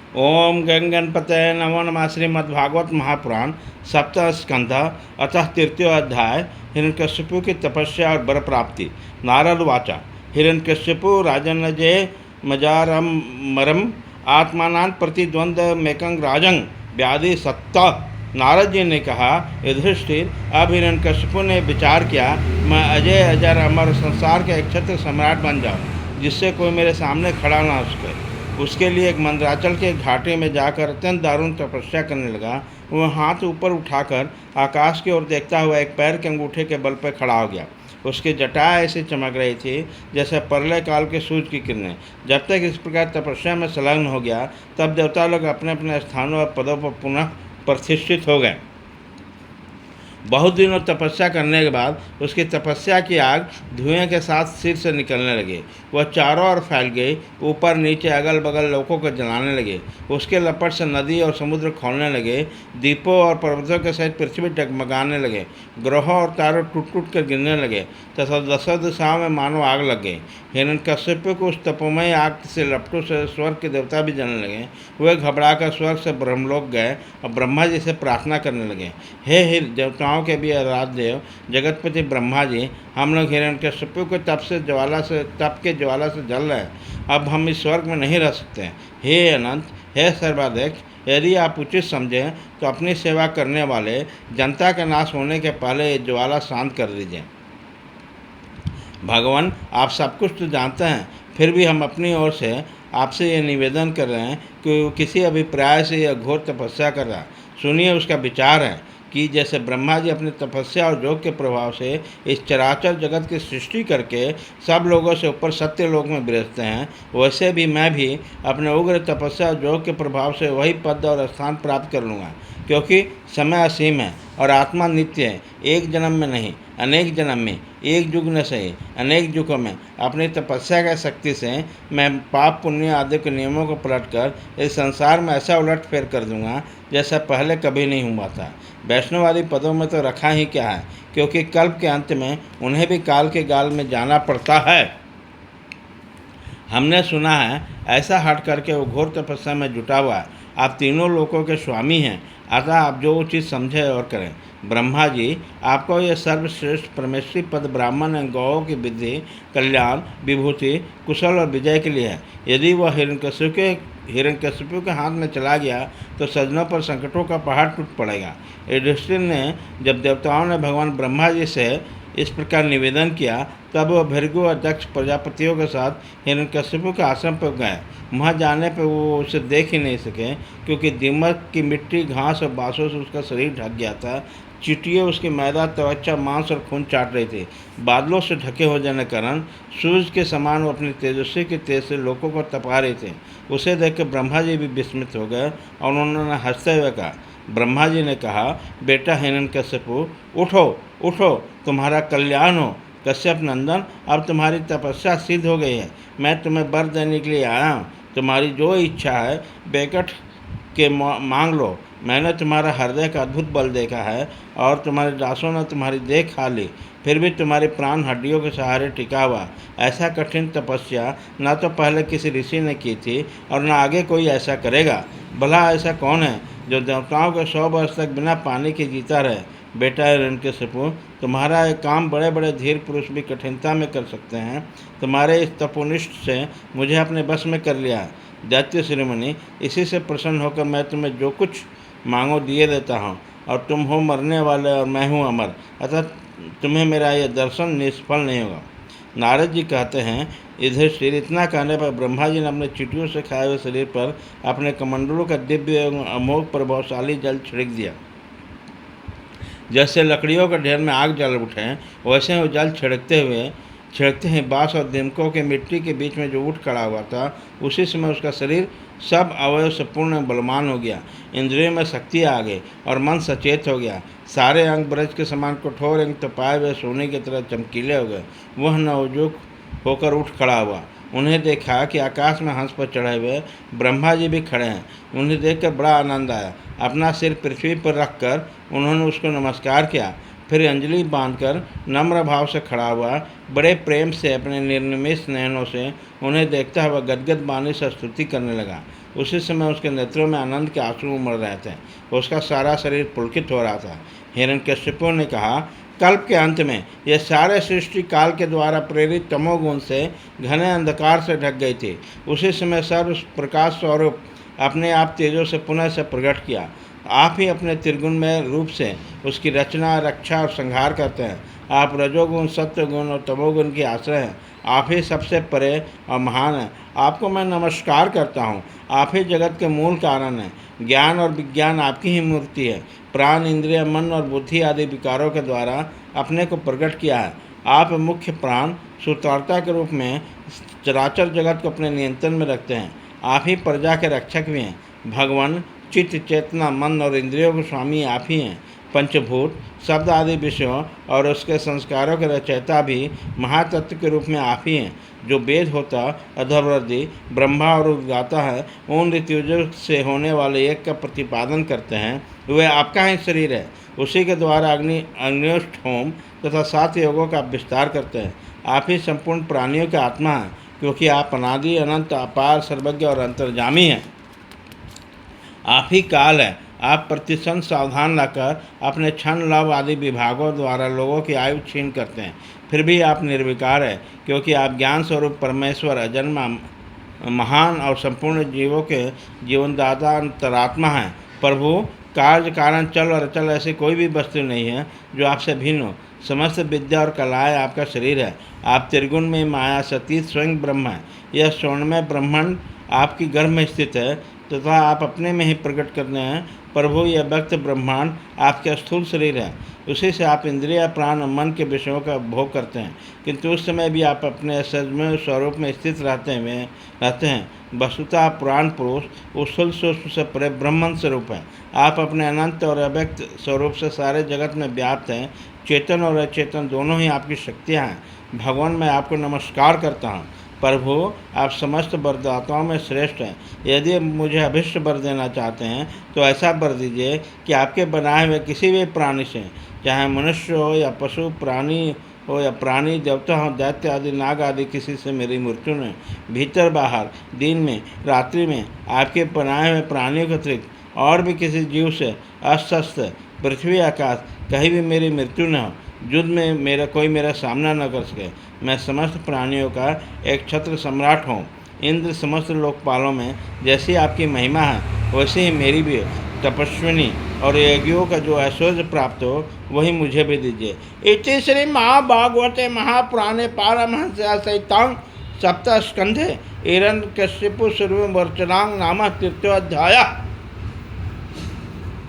ओम गंगणपतये नमो नमः। श्रीमद्भागवत महापुराण सप्तम स्कंध अतः तृतीय अध्याय हिरण्यकश्यपु की तपस्या और वर प्राप्ति। नारद वाचा हिरण्यकश्यपु राजन जय मजारमरम आत्मानां प्रतिद्वंद्व मेकंग राजंग व्याधि सत्ता। नारद जी ने कहा, युधिष्ठिर, अब हिरण्यकश्यपु ने विचार किया, मैं अजय अजर अमर संसार के एक क्षत्र सम्राट बन जाऊँ, जिससे कोई मेरे सामने खड़ा ना हो सके। उसके लिए एक मंदराचल के घाटे में जाकर अत्यंत दारुण तपस्या करने लगा। वह हाथ ऊपर उठाकर आकाश की ओर देखता हुआ एक पैर के अंगूठे के बल पर खड़ा हो गया। उसकी जटाएं ऐसी चमक रही थी जैसे प्रलय काल के सूर्य की किरणें। जब तक इस प्रकार तपस्या में संलग्न हो गया, तब देवता लोग अपने अपने स्थानों और पदों पर पुनः प्रतिष्ठित हो गए। बहुत दिनों तपस्या करने के बाद उसकी तपस्या की आग धुएं के साथ सिर से निकलने लगी। वह चारों ओर फैल गई, ऊपर नीचे अगल बगल लोगों को जलाने लगे। उसके लपट से नदी और समुद्र खोलने लगे। द्वीपों और पर्वतों के सहित पृथ्वी डगमगाने लगे। ग्रहों और तारों टूट टूट कर गिरने लगे तथा दसों दिशाओं में मानो आग लग गई। हिरण्यकश्यप को उस तपोमय आग से लपटों से स्वर्ग के देवता भी जलने लगे। वे घबराकर स्वर्ग से ब्रह्मलोक गए और ब्रह्मा जी से प्रार्थना करने लगे, हे देवताओं के भी आराध्य जगतपति ब्रह्मा जी, हम लोग हिरण्यकश्यप के तप के ज्वाला से जल रहे हैं। अब हम इस स्वर्ग में नहीं रह सकते। हे अनंत, हे सर्वाध्यक्ष, यदि आप उचित समझें तो अपनी सेवा करने वाले जनता के नाश होने के पहले ये ज्वाला शांत कर दीजिए। भगवान, आप सब कुछ तो जानते हैं, फिर भी हम अपनी ओर से आपसे ये निवेदन कर रहे हैं कि वो किसी अभिप्राय से यह घोर तपस्या कर रहा है। सुनिए उसका विचार है कि जैसे ब्रह्मा जी अपनी तपस्या और योग के प्रभाव से इस चराचर जगत की सृष्टि करके सब लोगों से ऊपर सत्य लोक में विराजते हैं, वैसे भी मैं भी अपने उग्र तपस्या और योग के प्रभाव से वही पद और स्थान प्राप्त कर लूँगा। क्योंकि समय असीम है और आत्मा नित्य है। एक जन्म में नहीं, अनेक जन्म में, एक युग न सही अनेक युगों में अपनी तपस्या की शक्ति से मैं पाप पुण्य आदि के नियमों को पलटकर इस संसार में ऐसा उलट फेर कर दूंगा जैसा पहले कभी नहीं हुआ था। वैष्णववादी पदों में तो रखा ही क्या है, क्योंकि कल्प के अंत में उन्हें भी काल के गाल में जाना पड़ता है। हमने सुना है ऐसा हट करके वो घोर तपस्या में जुटा हुआ है। आप तीनों लोकों के स्वामी हैं, अतः आप जो उचित समझे और करें। ब्रह्मा जी, आपको यह सर्वश्रेष्ठ परमेश्वरी पद ब्राह्मण एवं गौों की विधि, कल्याण, विभूति, कुशल और विजय के लिए है। यदि वह हिरण्यकश्यप के हाथ में चला गया तो सज्जनों पर संकटों का पहाड़ टूट पड़ेगा। युधिष्ठिर ने जब देवताओं ने भगवान ब्रह्मा जी से इस प्रकार निवेदन किया, तब वह भृगु और दक्ष प्रजापतियों के साथ हिरण्यकश्यप के आश्रम पर गए। वहाँ जाने पर वो उसे देख ही नहीं सके, क्योंकि दीमक की मिट्टी, घास और बाँसों से उसका शरीर ढक गया था। चींटियाँ उसकी मैदा, त्वचा, मांस और खून चाट रही थी। बादलों से ढके हो जाने के कारण सूर्य के समान वो अपनी तेजस्वी के तेज से लोगों को तपा रहे थे। उसे देखकर ब्रह्मा जी भी विस्मित हो गए और उन्होंने हंसते हुए कहा, ब्रह्मा जी ने कहा, बेटा हिरण्यकश्यपु, उठो उठो, तुम्हारा कल्याण हो। कश्यप नंदन, अब तुम्हारी तपस्या सिद्ध हो गई है। मैं तुम्हें वर देने के लिए आया हूँ। तुम्हारी जो इच्छा है बेकट के मांग लो। मैंने तुम्हारा हृदय का अद्भुत बल देखा है और तुम्हारे दासों ने तुम्हारी देख खा ली, फिर भी तुम्हारे प्राण हड्डियों के सहारे टिका हुआ। ऐसा कठिन तपस्या न तो पहले किसी ऋषि ने की थी और न आगे कोई ऐसा करेगा। भला ऐसा कौन है जो देवताओं को 100 वर्ष तक बिना पानी के जीता रहे। बेटा हिरण्यकश्यपु, तुम्हारा एक काम बड़े बड़े धीर पुरुष भी कठिनता में कर सकते हैं। तुम्हारे इस तपोनिष्ठ से मुझे अपने बस में कर लिया है। दैत्य शिरोमणि, इसी से प्रसन्न होकर मैं तुम्हें जो कुछ मांगो दिए देता हूँ, और तुम हो मरने वाले और मैं हूँ अमर, अतः तुम्हें मेरा यह दर्शन निष्फल नहीं होगा। नारद जी कहते हैं, युधिष्ठिर, इतना कहने पर ब्रह्मा जी ने अपने चींटियों से खाए हुए शरीर पर अपने कमंडलों का दिव्य एवं अमोघ प्रभावशाली जल छिड़क दिया। जैसे लकड़ियों के ढेर में आग जल उठे, वैसे वो जल छिड़कते ही बाँस और दीमकों के मिट्टी के बीच में जो उठ खड़ा हुआ था, उसी समय उसका शरीर सब अवयव से पूर्ण बलवान हो गया। इंद्रियों में शक्ति आ गई और मन सचेत हो गया। सारे अंग ब्रज के समान कठोर एवं तपाए हुए सोने की तरह चमकीले हो गए। वह नवजुक होकर उठ खड़ा हुआ। उन्हें देखा कि आकाश में हंस पर चढ़े हुए ब्रह्मा जी भी खड़े हैं। उन्हें देखकर बड़ा आनंद आया। अपना सिर पृथ्वी पर रखकर उन्होंने उसको नमस्कार किया। फिर अंजलि बांधकर नम्र भाव से खड़ा हुआ, बड़े प्रेम से अपने निर्निमेष नयनों से उन्हें देखता हुआ गदगद वाणी से स्तुति करने लगा। उसी समय उसके नेत्रों में आनंद के आंसू उमड़ रहे थे, उसका सारा शरीर पुलकित हो रहा था। हिरण्यकशिपु ने कहा, कल्प के अंत में यह सारे सृष्टि काल के द्वारा प्रेरित तमोगुण से घने अंधकार से ढक गई थी। उसी समय सर्व प्रकाश स्वरूप अपने आप तेजों से पुनः से प्रकट किया। आप ही अपने त्रिगुणमय रूप से उसकी रचना, रक्षा और संहार करते हैं। आप रजोगुण, सत्वगुण और तमोगुण की आश्रय हैं। आप ही सबसे परे और महान हैं। आपको मैं नमस्कार करता हूँ। आप ही जगत के मूल कारण हैं। ज्ञान और विज्ञान आपकी ही मूर्ति है। प्राण, इंद्रिय, मन और बुद्धि आदि विकारों के द्वारा अपने को प्रकट किया है। आप मुख्य प्राण सूत्रता के रूप में चराचर जगत को अपने नियंत्रण में रखते हैं। आप ही प्रजा के रक्षक भी हैं। भगवान, चित्त, चेतना, मन और इंद्रियों के स्वामी आप ही हैं। पंचभूत, शब्द आदि विषयों और उसके संस्कारों के रचयिता भी महातत्व के रूप में आप ही हैं। जो वेद होता, अधोवृद्धि, ब्रह्मा और उद्गाता है, उन ऋतुजों से होने वाले एक का प्रतिपादन करते हैं, वह आपका ही शरीर है। उसी के द्वारा अग्निष्ठ होम तथा 7 योगों का विस्तार करते हैं। आप ही संपूर्ण प्राणियों की आत्मा हैं, क्योंकि आप अनादि, अनंत, अपार, सर्वज्ञ और अंतर्जामी हैं। आप ही काल है। आप प्रतिक्षण सावधान रहकर अपने क्षण, लव आदि विभागों द्वारा लोगों की आयु छीन करते हैं। फिर भी आप निर्विकार है, क्योंकि आप ज्ञान स्वरूप परमेश्वर, अजन्मा, महान और संपूर्ण जीवों के जीवनदाता अंतरात्मा हैं। प्रभु, कार्य, कारण, चल और अचल ऐसी कोई भी वस्तु नहीं है जो आपसे भिन्न हो। समस्त विद्या और कलाएँ आपका शरीर है। आप त्रिगुण में माया सतीत स्वयं ब्रह्म है। यह स्वर्णमय ब्रह्मांड आपकी गर्भ में स्थित है तथा आप अपने में ही प्रकट करते हैं। प्रभु, यह व्यक्त ब्रह्मांड आपके स्थूल शरीर है। उसी से आप इंद्रिय, प्राण और मन के विषयों का भोग करते हैं, किंतु उस समय भी आप अपने सजमय स्वरूप में स्थित रहते हैं। वस्तुतः पुराण पुरुष स्थूल सूक्ष्म से परे ब्रह्मन स्वरूप है। आप अपने अनंत और अव्यक्त स्वरूप से सारे जगत में व्याप्त हैं। चेतन और अचेतन दोनों ही आपकी शक्तियाँ हैं। भगवान, मैं आपको नमस्कार करता हूँ। प्रभु, आप समस्त वरदाताओं में श्रेष्ठ हैं। यदि आप मुझे अभिष्ट वर देना चाहते हैं तो ऐसा वर दीजिए कि आपके बनाए हुए किसी भी प्राणी से, चाहे मनुष्य हो या पशु प्राणी हो या प्राणी, देवता हो, दैत्य आदि, नाग आदि, किसी से मेरी मृत्यु न, भीतर बाहर, दिन में, रात्रि में, आपके बनाए हुए प्राणियों के अतिरिक्त और भी किसी जीव से, अस्वस्थ, पृथ्वी, आकाश, कहीं भी मेरी मृत्यु न हो। युद्ध में कोई मेरा सामना न कर सके। मैं समस्त प्राणियों का एक छत्र सम्राट हूँ। इंद्र, समस्त लोकपालों में जैसी आपकी महिमा है वैसे ही मेरी भी तपस्विनी और यज्ञों का जो ऐश्वर्य प्राप्त हो वही मुझे भी दीजिए। इति श्री महाभागवते महापुराणे पारमहंस्यां सहितां सप्तस्कंधे हिरण्यकशिपु सूर्यवर्चनांग नाम 3य अध्याय।